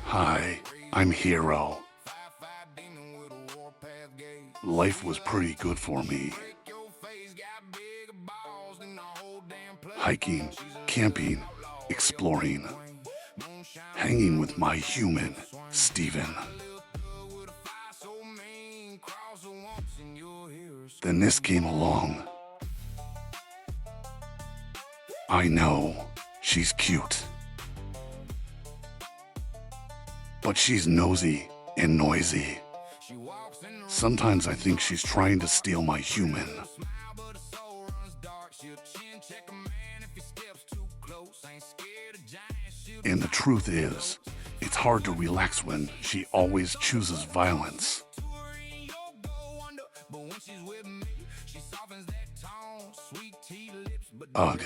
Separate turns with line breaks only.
Hi, I'm Hero. Life was pretty good for me. Hiking, camping, exploring, hanging with my human, Steven. Then this came along. I know, she's cute. But she's nosy and noisy. Sometimes I think she's trying to steal my human. And the truth is, it's hard to relax when she always chooses violence. Ugh.